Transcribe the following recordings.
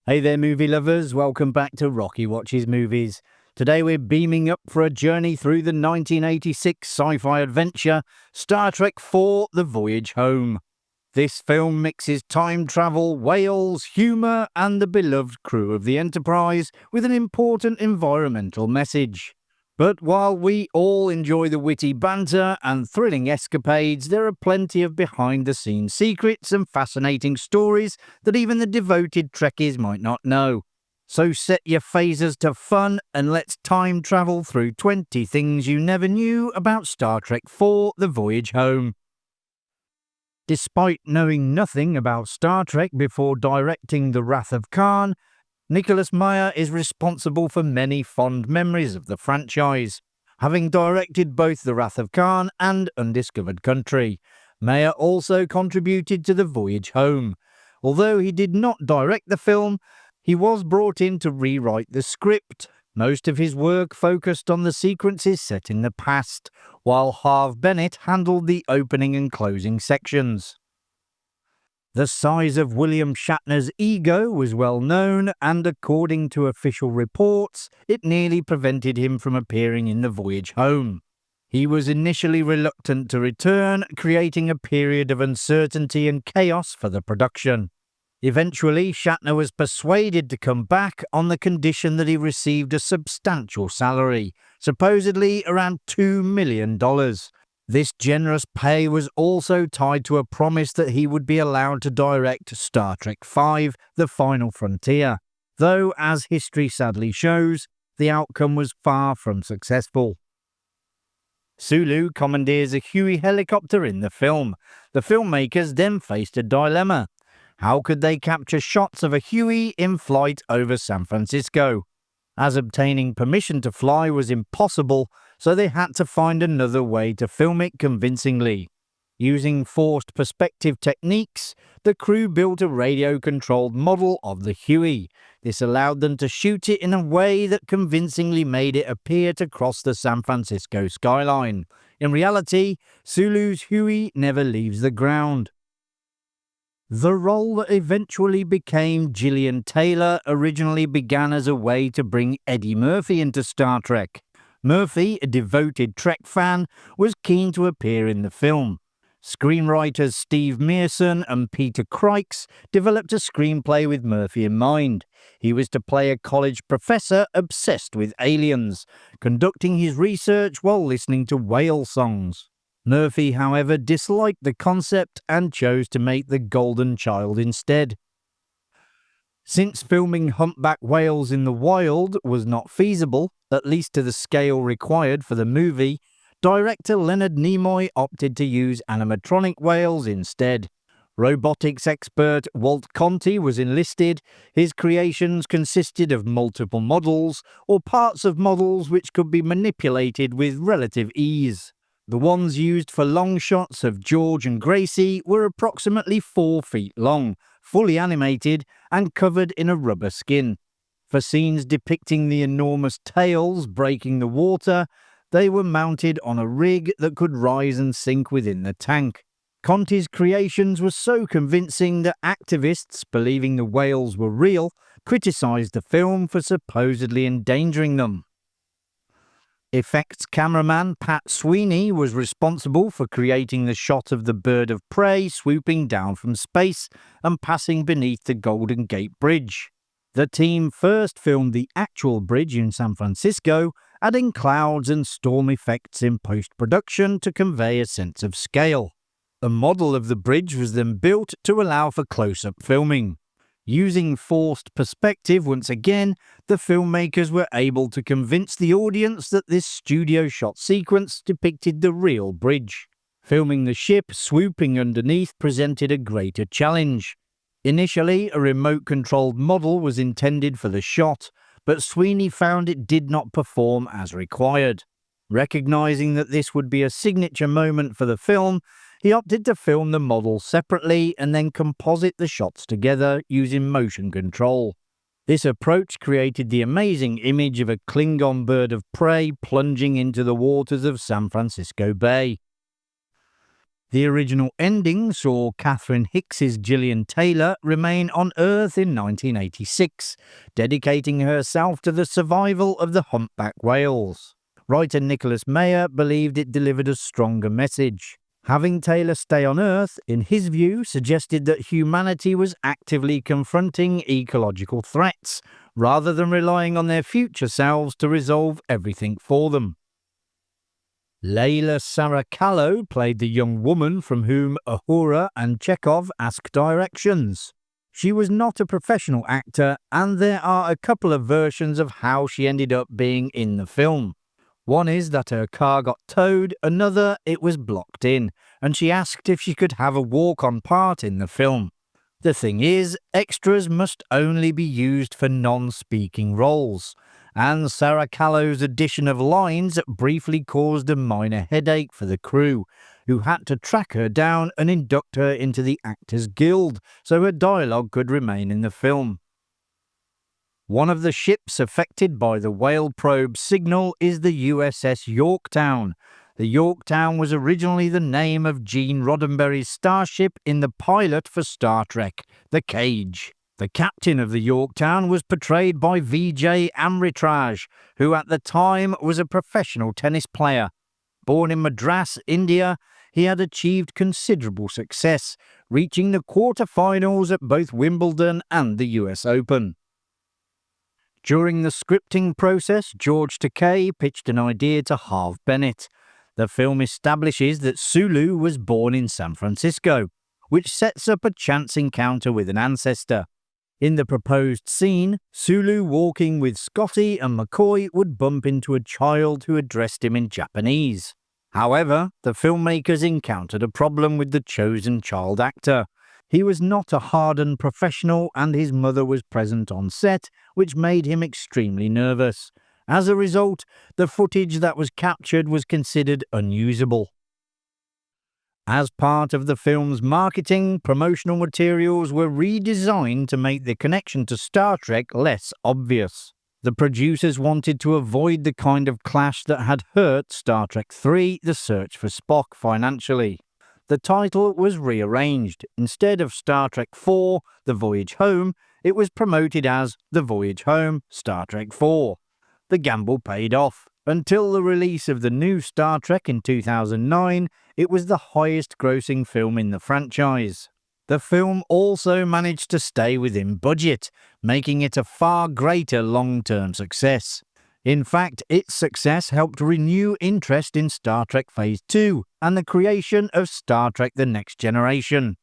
Hey there, movie lovers. Welcome back to Rocky Watches Movies. Today we're beaming up for a journey through the 1986 sci-fi adventure Star Trek IV: The Voyage Home. This film mixes time travel, whales, humour, and the beloved crew of the Enterprise with an important environmental message. But while we all enjoy the witty banter and thrilling escapades, there are plenty of behind-the-scenes secrets and fascinating stories that even the devoted Trekkies might not know. So set your phasers to fun and let's time travel through 20 things you never knew about Star Trek IV: The Voyage Home. Despite knowing nothing about Star Trek before directing The Wrath of Khan, Nicholas Meyer is responsible for many fond memories of the franchise. Having directed both The Wrath of Khan and Undiscovered Country, Meyer also contributed to The Voyage Home. Although he did not direct the film, he was brought in to rewrite the script. Most of his work focused on the sequences set in the past, while Harve Bennett handled the opening and closing sections. The size of William Shatner's ego was well known, and according to official reports, it nearly prevented him from appearing in The Voyage Home. He was initially reluctant to return, creating a period of uncertainty and chaos for the production. Eventually, Shatner was persuaded to come back on the condition that he received a substantial salary, supposedly around $2 million. This generous pay was also tied to a promise that he would be allowed to direct Star Trek V: The Final Frontier, though, as history sadly shows, the outcome was far from successful. Sulu commandeers a Huey helicopter in the film. The filmmakers then faced a dilemma. How could they capture shots of a Huey in flight over San Francisco? As obtaining permission to fly was impossible, so they had to find another way to film it convincingly. Using forced perspective techniques, the crew built a radio-controlled model of the Huey. This allowed them to shoot it in a way that convincingly made it appear to cross the San Francisco skyline. In reality, Sulu's Huey never leaves the ground. The role that eventually became Gillian Taylor originally began as a way to bring Eddie Murphy into Star Trek. Murphy, a devoted Trek fan, was keen to appear in the film. Screenwriters Steve Mearson and Peter Crykes developed a screenplay with Murphy in mind. He was to play a college professor obsessed with aliens, conducting his research while listening to whale songs. Murphy, however, disliked the concept and chose to make the Golden Child instead. Since filming humpback whales in the wild was not feasible, at least to the scale required for the movie, director Leonard Nimoy opted to use animatronic whales instead. Robotics expert Walt Conti was enlisted. His creations consisted of multiple models, or parts of models which could be manipulated with relative ease. The ones used for long shots of George and Gracie were approximately 4 feet long, fully animated and covered in a rubber skin. For scenes depicting the enormous tails breaking the water, they were mounted on a rig that could rise and sink within the tank. Conti's creations were so convincing that activists, believing the whales were real, criticized the film for supposedly endangering them. Effects cameraman Pat Sweeney was responsible for creating the shot of the bird of prey swooping down from space and passing beneath the Golden Gate Bridge. The team first filmed the actual bridge in San Francisco, adding clouds and storm effects in post-production to convey a sense of scale. A model of the bridge was then built to allow for close-up filming. Using forced perspective once again, the filmmakers were able to convince the audience that this studio shot sequence depicted the real bridge. Filming the ship swooping underneath presented a greater challenge. Initially, a remote-controlled model was intended for the shot, but Sweeney found it did not perform as required. Recognizing that this would be a signature moment for the film, he opted to film the model separately and then composite the shots together using motion control. This approach created the amazing image of a Klingon bird of prey plunging into the waters of San Francisco Bay. The original ending saw Catherine Hicks's Gillian Taylor remain on Earth in 1986, dedicating herself to the survival of the humpback whales. Writer Nicholas Meyer believed it delivered a stronger message. Having Taylor stay on Earth, in his view, suggested that humanity was actively confronting ecological threats, rather than relying on their future selves to resolve everything for them. Layla Sarakallo played the young woman from whom Uhura and Chekhov asked directions. She was not a professional actor, and there are a couple of versions of how she ended up being in the film. One is that her car got towed, another it was blocked in, and she asked if she could have a walk-on part in the film. The thing is, extras must only be used for non-speaking roles, and Sarakallo's addition of lines briefly caused a minor headache for the crew, who had to track her down and induct her into the Actors Guild so her dialogue could remain in the film. One of the ships affected by the whale probe signal is the USS Yorktown. The Yorktown was originally the name of Gene Roddenberry's starship in the pilot for Star Trek, The Cage. The captain of the Yorktown was portrayed by Vijay Amritraj, who at the time was a professional tennis player. Born in Madras, India, he had achieved considerable success, reaching the quarter-finals at both Wimbledon and the US Open. During the scripting process, George Takei pitched an idea to Harve Bennett. The film establishes that Sulu was born in San Francisco, which sets up a chance encounter with an ancestor. In the proposed scene, Sulu walking with Scotty and McCoy would bump into a child who addressed him in Japanese. However, the filmmakers encountered a problem with the chosen child actor. He was not a hardened professional and his mother was present on set, which made him extremely nervous. As a result, the footage that was captured was considered unusable. As part of the film's marketing, promotional materials were redesigned to make the connection to Star Trek less obvious. The producers wanted to avoid the kind of clash that had hurt Star Trek III: The Search for Spock financially. The title was rearranged. Instead of Star Trek IV: The Voyage Home, it was promoted as The Voyage Home: Star Trek IV. The gamble paid off. Until the release of the new Star Trek in 2009, it was the highest-grossing film in the franchise. The film also managed to stay within budget, making it a far greater long-term success. In fact, its success helped renew interest in Star Trek Phase 2 and the creation of Star Trek The Next Generation.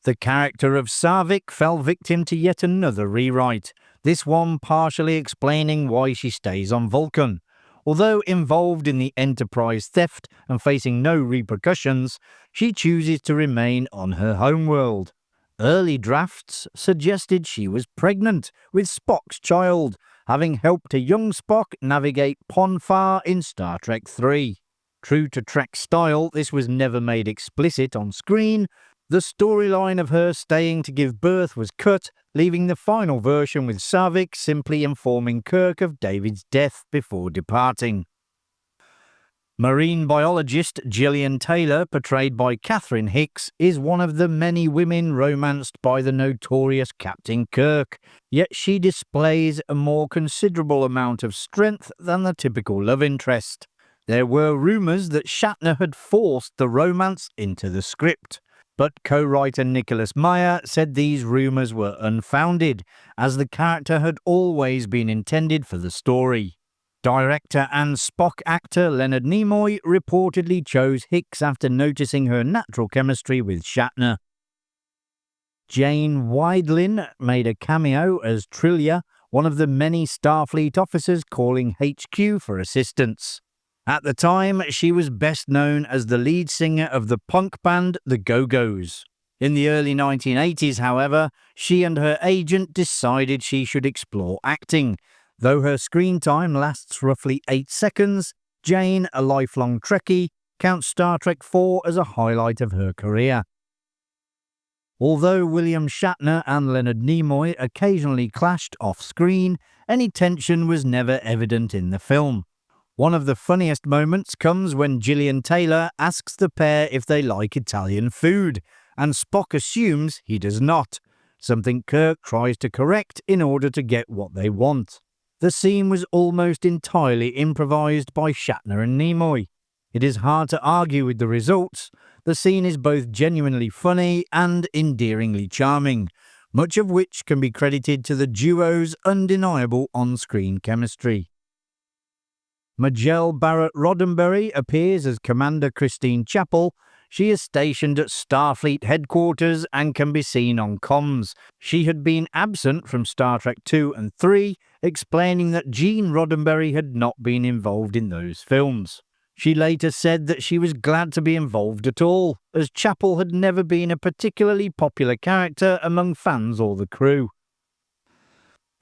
The character of Sarvik fell victim to yet another rewrite, this one partially explaining why she stays on Vulcan. Although involved in the Enterprise theft and facing no repercussions, she chooses to remain on her homeworld. Early drafts suggested she was pregnant with Spock's child, having helped a young Spock navigate Ponfar in Star Trek III. True to Trek style, this was never made explicit on screen. The storyline of her staying to give birth was cut, leaving the final version with Sarvik simply informing Kirk of David's death before departing. Marine biologist Gillian Taylor, portrayed by Catherine Hicks, is one of the many women romanced by the notorious Captain Kirk, yet she displays a more considerable amount of strength than the typical love interest. There were rumours that Shatner had forced the romance into the script, but co-writer Nicholas Meyer said these rumours were unfounded, as the character had always been intended for the story. Director and Spock actor Leonard Nimoy reportedly chose Hicks after noticing her natural chemistry with Shatner. Jane Wiedlin made a cameo as Trillia, one of the many Starfleet officers calling HQ for assistance. At the time, she was best known as the lead singer of the punk band The Go-Go's. In the early 1980s, however, she and her agent decided she should explore acting. Though her screen time lasts roughly 8 seconds, Jane, a lifelong Trekkie, counts Star Trek IV as a highlight of her career. Although William Shatner and Leonard Nimoy occasionally clashed off-screen, any tension was never evident in the film. One of the funniest moments comes when Gillian Taylor asks the pair if they like Italian food, and Spock assumes he does not, something Kirk tries to correct in order to get what they want. The scene was almost entirely improvised by Shatner and Nimoy. It is hard to argue with the results. The scene is both genuinely funny and endearingly charming, much of which can be credited to the duo's undeniable on-screen chemistry. Majel Barrett Roddenberry appears as Commander Christine Chapel. She is stationed at Starfleet headquarters and can be seen on comms. She had been absent from Star Trek II and III, explaining that Gene Roddenberry had not been involved in those films. She later said that she was glad to be involved at all, as Chapel had never been a particularly popular character among fans or the crew.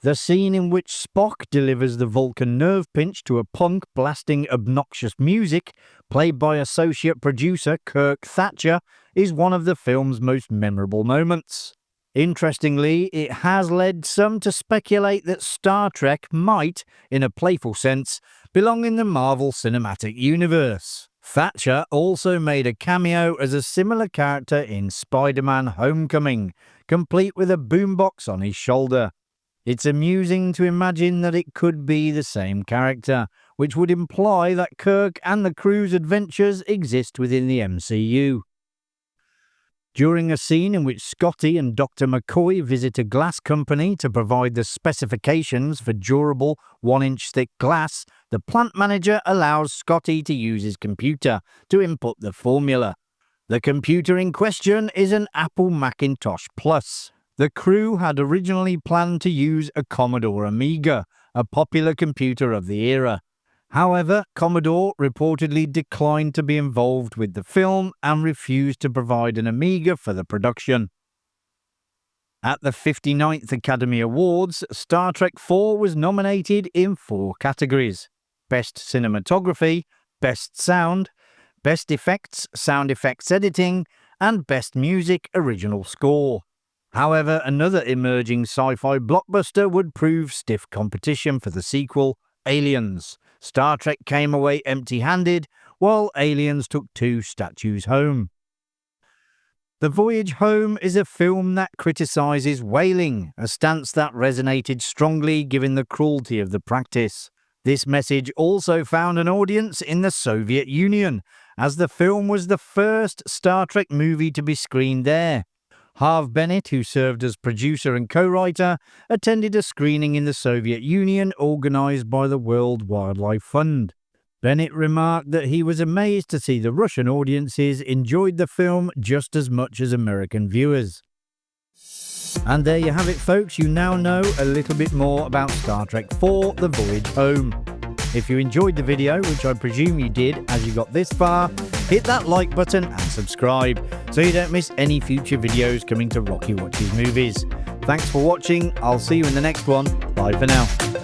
The scene in which Spock delivers the Vulcan nerve pinch to a punk blasting obnoxious music, played by associate producer Kirk Thatcher, is one of the film's most memorable moments. Interestingly, it has led some to speculate that Star Trek might, in a playful sense, belong in the Marvel Cinematic Universe. Thatcher also made a cameo as a similar character in Spider-Man: Homecoming, complete with a boombox on his shoulder. It's amusing to imagine that it could be the same character, which would imply that Kirk and the crew's adventures exist within the MCU. During a scene in which Scotty and Dr. McCoy visit a glass company to provide the specifications for durable 1-inch thick glass, the plant manager allows Scotty to use his computer to input the formula. The computer in question is an Apple Macintosh Plus. The crew had originally planned to use a Commodore Amiga, a popular computer of the era. However, Commodore reportedly declined to be involved with the film and refused to provide an Amiga for the production. At the 59th Academy Awards, Star Trek IV was nominated in 4 categories: Best Cinematography, Best Sound, Best Effects, Sound Effects Editing, and Best Music Original Score. However, another emerging sci-fi blockbuster would prove stiff competition for the sequel, Aliens. Star Trek came away empty-handed, while Aliens took 2 statues home. The Voyage Home is a film that criticises whaling, a stance that resonated strongly given the cruelty of the practice. This message also found an audience in the Soviet Union, as the film was the first Star Trek movie to be screened there. Harve Bennett, who served as producer and co-writer, attended a screening in the Soviet Union organised by the World Wildlife Fund. Bennett remarked that he was amazed to see the Russian audiences enjoyed the film just as much as American viewers. And there you have it, folks. You now know a little bit more about Star Trek IV: The Voyage Home. If you enjoyed the video, which I presume you did as you got this far, hit that like button and subscribe so you don't miss any future videos coming to Rocky Watches Movies. Thanks for watching. I'll see you in the next one. Bye for now.